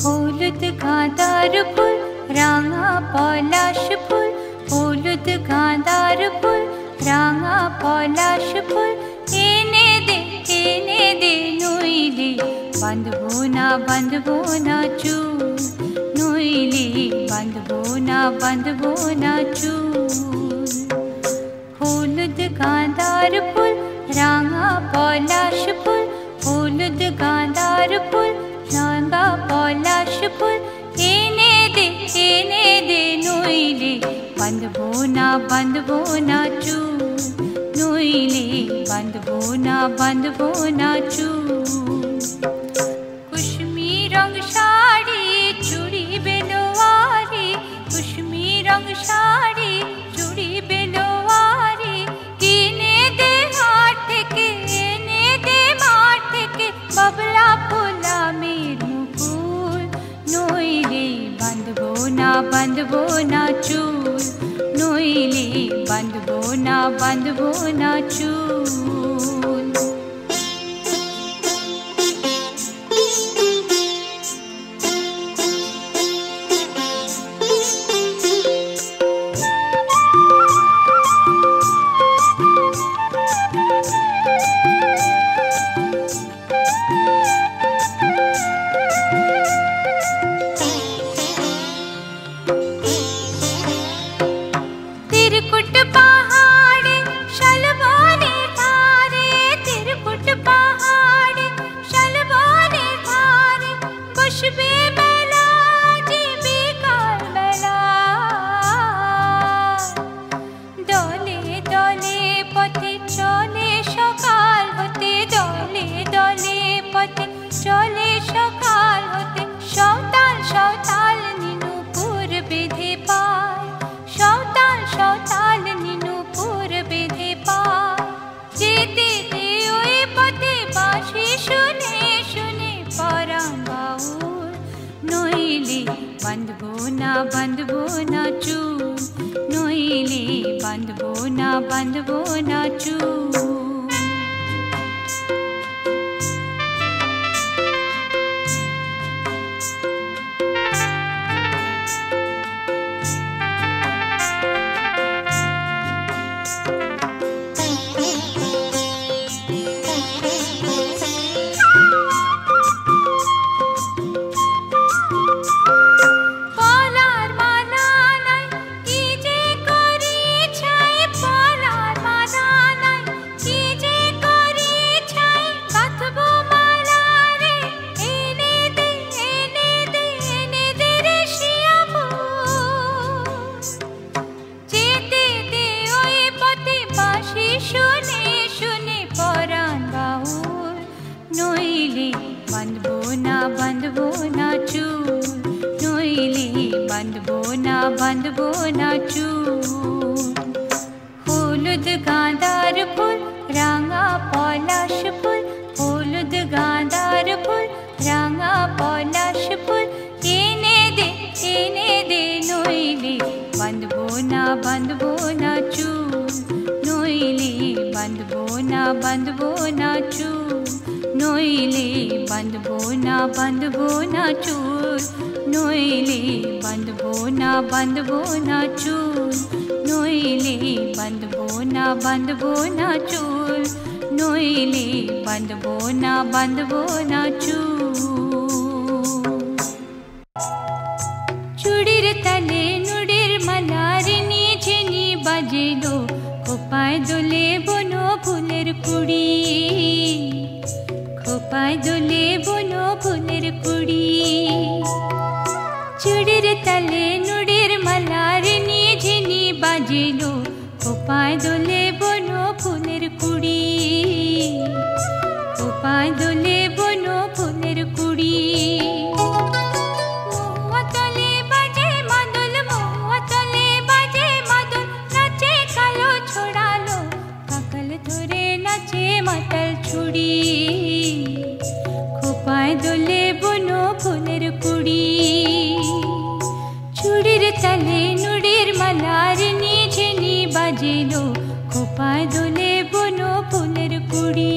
হলুদ গাঁদার ফুল রাঙা পলাশ ফুল, হলুদ গাঁদার ফুল রাঙা পলাশ ফুল, এনে দে নইলে বাঁধবো না চুল, নইলে বাঁধবো না চুল। হলুদ গাঁদার ফুল রাঙা পলাশ ফুল, হলুদ গাঁদার ফুল রাঙা পলাশ ফুল, এনে দে নইলে বাঁধবো না চুল, নইলে বাঁধবো না চুল। কুসুমি রং শাড়ি চুড়ি বেলোয়ারি, কুসুমি রং শাড়ি চুড়ি বেলোয়ারি, কিনে দে হাট থেকে এনে দে মাঠ থেকে বাবলা ফুলা মের মুকুল, নইলে বাঁধবো না চুল, নইলে বাঁধবো না চুল। চলে সকাল হতে সওতাল নিনুপুর বেঁধে পায়, সওতাল নিনুপুর বেঁধে পায়, যেতে দে ওই পথে বাঁশি শুনে শুনে পরাণ বাউল, নইলে বাঁধবো না চুল, নইলে বাঁধবো না চুল। বাঁধবো না চুল, নইলে বাঁধবো না চুল। হলুদ গাঁদার ফুল রাঙা পলাশ ফুল, হলুদ গাঁদার ফুল রাঙা পলাশ ফুল, এনে দে নইলে বাঁধবো না চুল, নইলে বাঁধবো না চুল, নইলে বাঁধবো না চুল, নইলে বাঁধবো না চুল, নইলে বাঁধবো না চুল, নইলে বাঁধবো না চুল। চুড়ির তালে নুড়ির মালার নিঝিনি বাজেলো, খোপায় দোলে বনো ফুলের কুড়ি, খোপায় দোলে বনো ফুলের কুড়ি। চুড়ির তালে নুড়ির মালার নিঝিনি বাজেলো, খোপায় দোলে বনো ফুলের কুড়ি, খোপায় দোলে বনো ফুলের কুড়ি। মাতাল ছুড়ি খোপায় দোলে বনো ফুলের কুড়ি, চুড়ির তালে নুড়ির মালার নিঝিনি বাজেলো, খোপায় দোলে বনো ফুলের কুড়ি।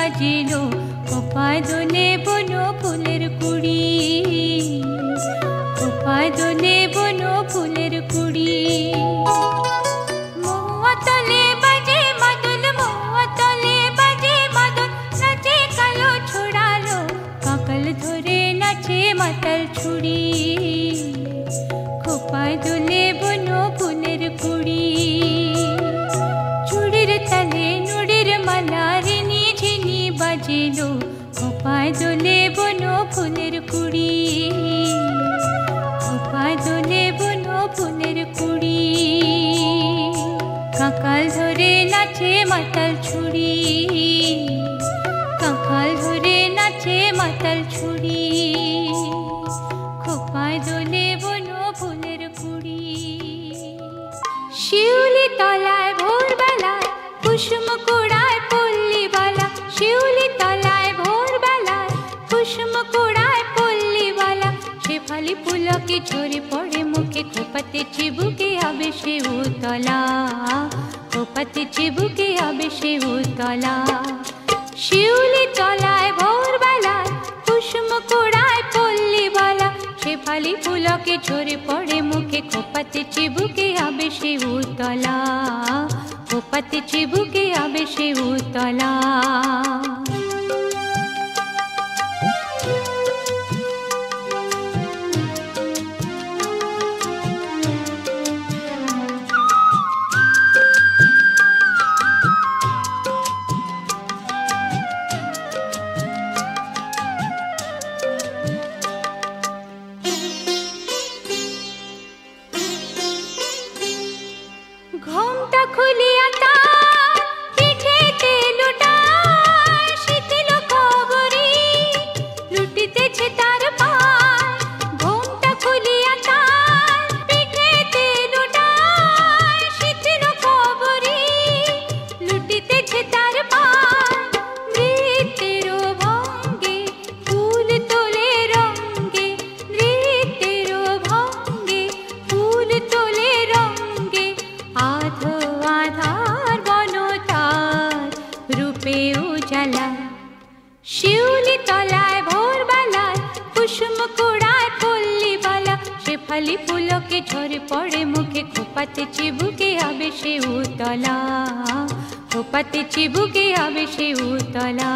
বাজিলো খোপায় দোলে বনো ফুলের কুড়ি খোপায় দোলে বনো ফুলের কুড়ি মহুয়া তলে বাজে মাদল মহুয়া তলে বাজে মাদল নাচে কালো ছোড়ালো কাকল ধরে নাচে মাতাল ছুড়ি খোপায় দোলে বনো ফুলের কুড়ি চুড়ির তালে নুড়ির মালা রিনি ঝিনি বাজিলো খোপায় দোলে বনো ফুলের কুড়ি খোপায় দোলে বনো ফুলের কুড়ি কাকাল ধরে নাচে মাতাল ছুড়ি কাকাল ধরে নাচে মাতাল ছুড়ি খোপায় দোলে বনো ফুলের কুড়ি শিউলি তলায় ভোরবেলায় কুসুম কুড়ায় পল্লীবালা শিউলি তলায় ভোরবেলায় কুসুম কুড়ায় পল্লীবালা শেফালি পুলকে ঝরে পড়ে মুখে খোপাতে চিবুকে আবে সে উতলা খোপাতে চিবুকে আবে সে উতলা শিউলি তলায় ভোরবেলায় কুসুম কুড়ায় পল্লীবালা শেফালি পুলকে ঝরে পড়ে মুখে খোপাতে চিবুকে আবে সে উতলা খোপাতে চিবুকে আবে সে উতলা ঘোমটা খুলিয়া তার পিঠেতে লুটায় শিথিল খবরি লুটিতেছে তার পায় ঘোমটা খুলিয়া তার পিঠেতে লুটায় শিথিল খবরি লুটিতেছে তার পায় নৃত্যের ভঙ্গে ফুল তোলে রঙ্গে নৃত্যের ভঙ্গে ফুল তোলে রঙ্গে আধো আধার বনতার রূপে উজালা শিউলি তলায় ভোরবেলায় কুসুম কুড়ায় পল্লীবালা শেফালি পুলকে ঝরে পড়ে মুখে খোপাতে চিবুকে আবে সে উতলা খোপাতে চিবুকে আবে সে উতলা